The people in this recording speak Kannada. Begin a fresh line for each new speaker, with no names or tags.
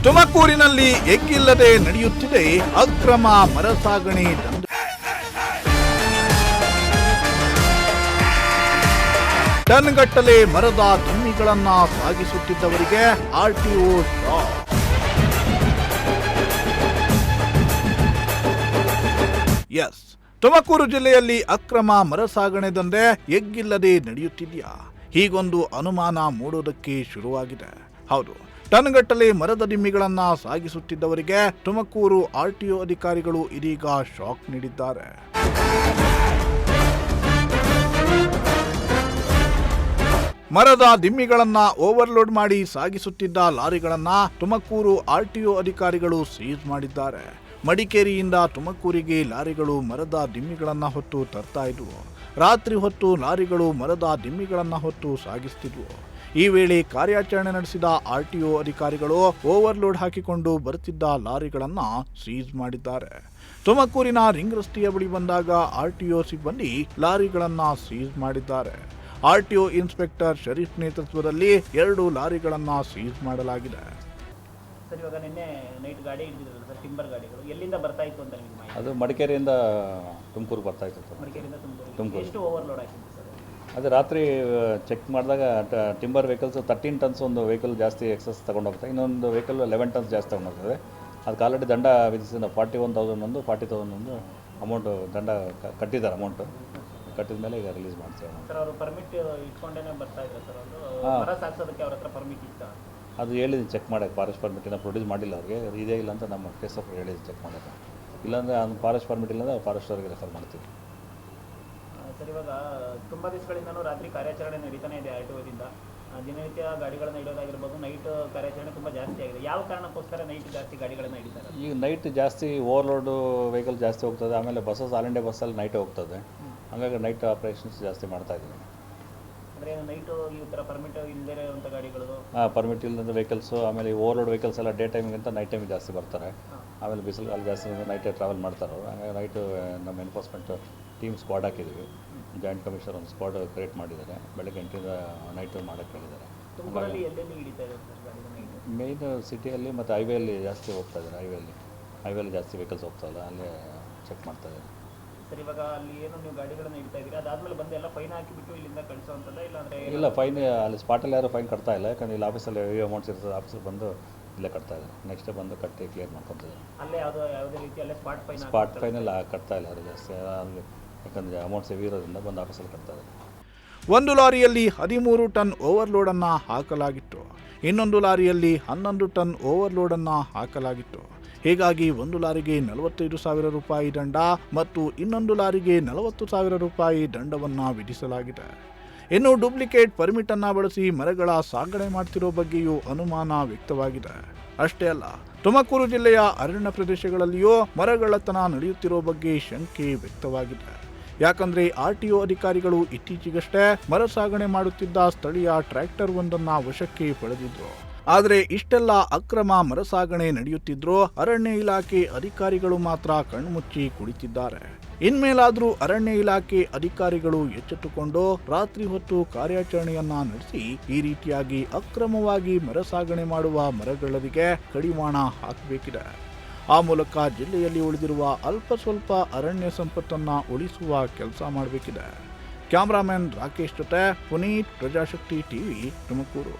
ತುಮಕೂರಿನಲ್ಲಿ ಎಗ್ಗಿಲ್ಲದೆ ನಡೆಯುತ್ತಿದೆ ಅಕ್ರಮ ಮರ ಸಾಗಣೆ ದಂಧೆ. ಟನ್ಗಟ್ಟಲೆ ಮರದ ದಿಮ್ಮಿಗಳನ್ನ ಸಾಗಿಸುತ್ತಿದ್ದವರಿಗೆ ಆರ್ಟಿಒ ಶಾಕ್. ಎಸ್, ತುಮಕೂರು ಜಿಲ್ಲೆಯಲ್ಲಿ ಅಕ್ರಮ ಮರ ಸಾಗಣೆ ದಂಧೆ ಎಗ್ಗಿಲ್ಲದೆ ನಡೆಯುತ್ತಿದೆಯಾ? ಹೀಗೊಂದು ಅನುಮಾನ ಮೂಡೋದಕ್ಕೆ ಶುರುವಾಗಿದೆ. ಹೌದು, ಟನ್ಗಟ್ಟಲೆ ಮರದ ದಿಮ್ಮಿಗಳನ್ನ ಸಾಗಿಸುತ್ತಿದ್ದವರಿಗೆ ತುಮಕೂರು ಆರ್ಟಿಒ ಅಧಿಕಾರಿಗಳು ಇದೀಗ ಶಾಕ್ ನೀಡಿದ್ದಾರೆ. ಮರದ ದಿಮ್ಮಿಗಳನ್ನ ಓವರ್ಲೋಡ್ ಮಾಡಿ ಸಾಗಿಸುತ್ತಿದ್ದ ಲಾರಿಗಳನ್ನ ತುಮಕೂರು ಆರ್ಟಿಒ ಅಧಿಕಾರಿಗಳು ಸೀಜ್ ಮಾಡಿದ್ದಾರೆ. ಮಡಿಕೇರಿಯಿಂದ ತುಮಕೂರಿಗೆ ಲಾರಿಗಳು ಮರದ ದಿಮ್ಮಿಗಳನ್ನ ಹೊತ್ತು ತರ್ತಾ ಇದ್ವು. ರಾತ್ರಿ ಹೊತ್ತು ಲಾರಿಗಳು ಮರದ ದಿಮ್ಮಿಗಳನ್ನ ಹೊತ್ತು ಸಾಗಿಸುತ್ತಿದ್ವು. ಈ ವೇಳೆ ಕಾರ್ಯಾಚರಣೆ ನಡೆಸಿದ ಆರ್ಟಿಒ ಅಧಿಕಾರಿಗಳು ಓವರ್ಲೋಡ್ ಹಾಕಿಕೊಂಡು ಬರುತ್ತಿದ್ದ ಲಾರಿಗಳನ್ನ ಸೀಜ್ ಮಾಡಿದ್ದಾರೆ. ತುಮಕೂರಿನ ರಿಂಗ್ ರಸ್ತೆಯ ಬಳಿ ಬಂದಾಗ ಆರ್ಟಿಒ ಸಿಬ್ಬಂದಿ ಲಾರಿಗಳನ್ನ ಸೀಜ್ ಮಾಡಿದ್ದಾರೆ. ಆರ್ಟಿಒ ಇನ್ಸ್ಪೆಕ್ಟರ್ ಶರೀಫ್ ನೇತೃತ್ವದಲ್ಲಿ 2 ಲಾರಿಗಳನ್ನ ಸೀಜ್ ಮಾಡಲಾಗಿದೆ.
ಸರ್, ಇವಾಗ ನಿನ್ನೆ ನೈಟ್ ಗಾಡಿ ಹಿಡಿದಿರಲ್ಲ ಸರ್, ಟಿಂಬರ್ ಗಾಡಿಗಳು ಎಲ್ಲಿಂದ ಬರ್ತಾ ಇತ್ತು ಅಂತ ನಿಮಗೆ ಮಾಹಿತಿ?
ಅದು ಮಡಿಕೇರಿಯಿಂದ ತುಮಕೂರು ಬರ್ತಾ ಇತ್ತು.
ಮಡಿಕೇರಿಯಿಂದ ತುಮಕೂರು ಎಷ್ಟು ಓವರ್ಲೋಡ್ ಆಗಿತ್ತು ಸರ್?
ಅದು ರಾತ್ರಿ ಚೆಕ್ ಮಾಡಿದಾಗ ಟಿಂಬರ್ ವೆಹಿಕಲ್ಸ್ 13 ಟನ್ಸ್ ಒಂದು ವೆಹಿಕಲ್ ಜಾಸ್ತಿ ಎಕ್ಸಸ್ ತೊಗೊಂಡು ಹೋಗ್ತಾರೆ, ಇನ್ನೊಂದು ವೆಹಿಕಲ್ 11 ಟನ್ಸ್ ಜಾಸ್ತಿ ತೊಗೊಂಡು ಹೋಗ್ತದೆ. ಅದಕ್ಕೆ ಆಲ್ರೆಡಿ ದಂಡ ವಿಧಿಸಿದ 41,000 ಒಂದು 40,000 ಒಂದು ಅಮೌಂಟು ದಂಡ ಕಟ್ಟಿದ್ದಾರೆ. ಅಮೌಂಟು ಕಟ್ಟಿದ ಮೇಲೆ ಈಗ ರಿಲೀಸ್ ಮಾಡ್ತೀವಿ.
ಸರ್, ಅವರು ಪರ್ಮಿಟ್ ಇಟ್ಕೊಂಡೇ ಬರ್ತಾ ಇದ್ದಾರೆ ಸರ್? ಅವರು ಮರ ಸಾಗಿಸೋದಕ್ಕೆ ಅವ್ರ ಹತ್ರ ಪರ್ಮಿಟ್ ಇತ್ತ?
ಅದು ಹೇಳಿದ್ದು ಚೆಕ್ ಮಾಡೋಕ್ಕೆ, ಫಾರೆಸ್ಟ್ ಪರ್ಮಿಟಿನ ಪ್ರೊಡ್ಯೂಸ್ ಮಾಡಿಲ್ಲ ಅವ್ರಿಗೆ. ಇದೇ ಇಲ್ಲ ಅಂತ ನಮ್ಮ ಕೇಸ್ ಆಫ್ ಹೇಳಿದ್ದು ಚೆಕ್ ಮಾಡೋಕ್ಕೆ. ಇಲ್ಲಾಂದರೆ ಅವ್ನು ಫಾರೆಸ್ಟ್ ಪರ್ಮಿಟ್ ಇಲ್ಲಾಂದರೆ ಫಾರೆಸ್ಟ್ ಅವ್ರಿಗೆ ರೆಫರ್ ಮಾಡ್ತೀವಿ.
ಸರ್, ಇವಾಗ ತುಂಬ ದಿವಸಗಳಿಂದನೂ ರಾತ್ರಿ ಕಾರ್ಯಾಚರಣೆ ನಡೀತಾನೆ ಇದೆ ಆರ್ಟಿಒದಿಂದ. ದಿನನಿತ್ಯ ಗಾಡಿಗಳನ್ನು ಇಡೋದಾಗಿರ್ಬೋದು, ನೈಟ್ ಕಾರ್ಯಾಚರಣೆ ತುಂಬ ಜಾಸ್ತಿ ಆಗಿದೆ. ಯಾವ ಕಾರಣಕ್ಕೋಸ್ಕರ ನೈಟ್ ಜಾಸ್ತಿ ಗಾಡಿಗಳನ್ನು ಹಿಡಿತಾರೆ? ಈಗ
ನೈಟ್ ಜಾಸ್ತಿ ಓವರ್ಲೋಡು ವೆಹಿಕಲ್ ಜಾಸ್ತಿ ಹೋಗ್ತದೆ. ಆಮೇಲೆ ಬಸ್ಸಸ್ ಆಲ್ ಇಂಡಿಯಾ ಬಸ್ಸಲ್ಲಿ ನೈಟ್ ಹೋಗ್ತದೆ. ಹಾಗಾಗಿ ನೈಟ್ ಆಪ್ರೇಷನ್ಸ್ ಜಾಸ್ತಿ ಮಾಡ್ತಾ ಇದ್ದೀವಿ.
ಅಂದರೆ ನೈಟು ಈ ಥರ ಪರ್ಮಿಟ್ ಇಲ್ಲದೇ ಇರುವಂಥ ಗಾಡಿಗಳು?
ಪರ್ಮಿಟ್ ಇಲ್ಲದಂಥ ವೆಹಿಕಲ್ಸು, ಆಮೇಲೆ ಓವರ್ಲೋಡ್ ವೆಹಿಕಲ್ಸ್ ಎಲ್ಲ ಡೇ ಟೈಮಿಗಿಂತ ನೈಟ್ ಟೈಮಿಗೆ ಜಾಸ್ತಿ ಬರ್ತಾರೆ. ಆಮೇಲೆ ಬಿಸಿಲು ಅಲ್ಲಿ ಜಾಸ್ತಿ ನೈಟೇ ಟ್ರಾವೆಲ್ ಮಾಡ್ತಾರೆ. ಹಾಗಾಗಿ ನೈಟು ನಮ್ಮ ಎನ್ಫೋರ್ಸ್ಮೆಂಟ್ ಟೀಮ್ ಸ್ಕ್ವಾಡ್ ಹಾಕಿದ್ದೀವಿ. ಜಾಯಿಂಟ್ ಕಮಿಷನರ್ ಒಂದು ಸ್ಕ್ವಾಡ್ ಕ್ರಿಯೇಟ್ ಮಾಡಿದ್ದಾರೆ. ಬೆಳಗ್ಗೆ 8ರಿಂದ ನೈಟು ಮಾಡೋಕ್ಕೆ ಹೇಳಿದ್ದಾರೆ.
ತುಮಕೂರಲ್ಲಿ ಎಲ್ಲೆಲ್ಲಿ ಹಿಡಿತಾ ಇದೆ ಸರ್ ಗಾಡಿ?
ಮೇಯ್ನ್ ಸಿಟಿಯಲ್ಲಿ ಮತ್ತು ಹೈವೇಲಿ ಜಾಸ್ತಿ ಹೋಗ್ತಾ ಇದ್ದಾರೆ. ಹೈವೇಲಿ ಜಾಸ್ತಿ ವೆಹಿಕಲ್ಸ್ ಹೋಗ್ತಾಯಿಲ್ಲ, ಅಲ್ಲೇ ಚೆಕ್ ಮಾಡ್ತಾ ಇದ್ದಾರೆ.
ಸರ್, ಇವಾಗ ಅಲ್ಲಿ ಏನು ನೀವು ಗಾಡಿಗಳನ್ನು ಇಡ್ತಾ ಇದ್ದೀರಿ, ಅದಾದಮೇಲೆ ಬಂದು ಎಲ್ಲ ಫೈನ್ ಹಾಕಿಬಿಟ್ಟು ಇಲ್ಲಿಂದ ಕಳಿಸೋವಂಥದ್ದು ಇಲ್ಲಾಂದರೆ?
ಇಲ್ಲ, ಫೈನ್ ಅಲ್ಲಿ ಸ್ಪಾಟಲ್ಲಿ ಯಾರು ಫೈನ್ ಕಟ್ತಾ ಇಲ್ಲ. ಯಾಕಂದರೆ ಇಲ್ಲಿ ಆಫೀಸಲ್ಲಿ ಹೆವಿ ಅಮೌಂಟ್ಸ್ ಇರ್ತದೆ. ಆಫೀಸಲ್ಲಿ ಬಂದು ಇಲ್ಲೇ ಕಟ್ತಾ ಇದ್ದಾರೆ. ನೆಕ್ಸ್ಟ್ ಬಂದು ಕಟ್ಟಿ ಕ್ಲಿಯರ್ ಮಾಡ್ಕೊತಿದ್ದಾರೆ.
ಅಲ್ಲೇ ಯಾವುದೇ ರೀತಿ ಅಲ್ಲೇ
ಸ್ಪಾಟ್ ಫೈನೆಲ್ಲ ಕಟ್ತಾ ಇಲ್ಲ ಯಾರು ಜಾಸ್ತಿ. ಅಲ್ಲಿ ಯಾಕಂದರೆ ಅಮೌಂಟ್ಸ್ ಹೆವಿ ಇರೋದ್ರಿಂದ ಬಂದು ಆಫೀಸಲ್ಲಿ ಕಟ್ತಾ ಇದ್ದಾರೆ.
ಒಂದು ಲಾರಿಯಲ್ಲಿ 13 ಟನ್ ಓವರ್ಲೋಡನ್ನು ಹಾಕಲಾಗಿತ್ತು. ಇನ್ನೊಂದು ಲಾರಿಯಲ್ಲಿ 11 ಟನ್ ಓವರ್ಲೋಡನ್ನು ಹಾಕಲಾಗಿತ್ತು. ಹೀಗಾಗಿ ಒಂದು ಲಾರಿಗೆ 45,000 ರೂಪಾಯಿ ದಂಡ ಮತ್ತು ಇನ್ನೊಂದು ಲಾರಿಗೆ 40,000 ರೂಪಾಯಿ ದಂಡವನ್ನು ವಿಧಿಸಲಾಗಿದೆ. ಇನ್ನು ಡೂಪ್ಲಿಕೇಟ್ ಪರ್ಮಿಟ್ ಅನ್ನು ಬಳಸಿ ಮರಗಳ ಸಾಗಣೆ ಮಾಡ್ತಿರೋ ಬಗ್ಗೆಯೂ ಅನುಮಾನ ವ್ಯಕ್ತವಾಗಿದೆ. ಅಷ್ಟೇ ಅಲ್ಲ, ತುಮಕೂರು ಜಿಲ್ಲೆಯ ಅರಣ್ಯ ಪ್ರದೇಶಗಳಲ್ಲಿಯೂ ಮರಗಳತನ ನಡೆಯುತ್ತಿರೋ ಬಗ್ಗೆ ಶಂಕೆ ವ್ಯಕ್ತವಾಗಿದೆ. ಯಾಕಂದ್ರೆ ಆರ್ಟಿಒ ಅಧಿಕಾರಿಗಳು ಇತ್ತೀಚೆಗಷ್ಟೇ ಮರ ಸಾಗಣೆ ಮಾಡುತ್ತಿದ್ದ ಸ್ಥಳೀಯ ಟ್ರ್ಯಾಕ್ಟರ್ ಒಂದನ್ನ ವಶಕ್ಕೆ ಪಡೆದಿದ್ರು. ಆದರೆ ಇಷ್ಟೆಲ್ಲ ಅಕ್ರಮ ಮರ ಸಾಗಣೆ ನಡೆಯುತ್ತಿದ್ರೂ ಅರಣ್ಯ ಇಲಾಖೆ ಅಧಿಕಾರಿಗಳು ಮಾತ್ರ ಕಣ್ಮುಚ್ಚಿ ಕುಳಿತಿದ್ದಾರೆ. ಇನ್ಮೇಲಾದ್ರೂ ಅರಣ್ಯ ಇಲಾಖೆ ಅಧಿಕಾರಿಗಳು ಎಚ್ಚೆತ್ತುಕೊಂಡು ರಾತ್ರಿ ಹೊತ್ತು ಕಾರ್ಯಾಚರಣೆಯನ್ನ ನಡೆಸಿ ಈ ರೀತಿಯಾಗಿ ಅಕ್ರಮವಾಗಿ ಮರ ಸಾಗಣೆ ಮಾಡುವ ಮರಗಳರಿಗೆ ಕಡಿವಾಣ ಹಾಕಬೇಕಿದೆ. ಆ ಮೂಲಕ ಜಿಲ್ಲೆಯಲ್ಲಿ ಉಳಿದಿರುವ ಅಲ್ಪ ಸ್ವಲ್ಪ ಅರಣ್ಯ ಸಂಪತ್ತನ್ನ ಉಳಿಸುವ ಕೆಲಸ ಮಾಡಬೇಕಿದೆ. ಕ್ಯಾಮರಾಮನ್ ರಾಕೇಶ್ ಜೊತೆ ಪುನೀತ್, ಪ್ರಜಾಶಕ್ತಿ ಟಿವಿ, ತುಮಕೂರು.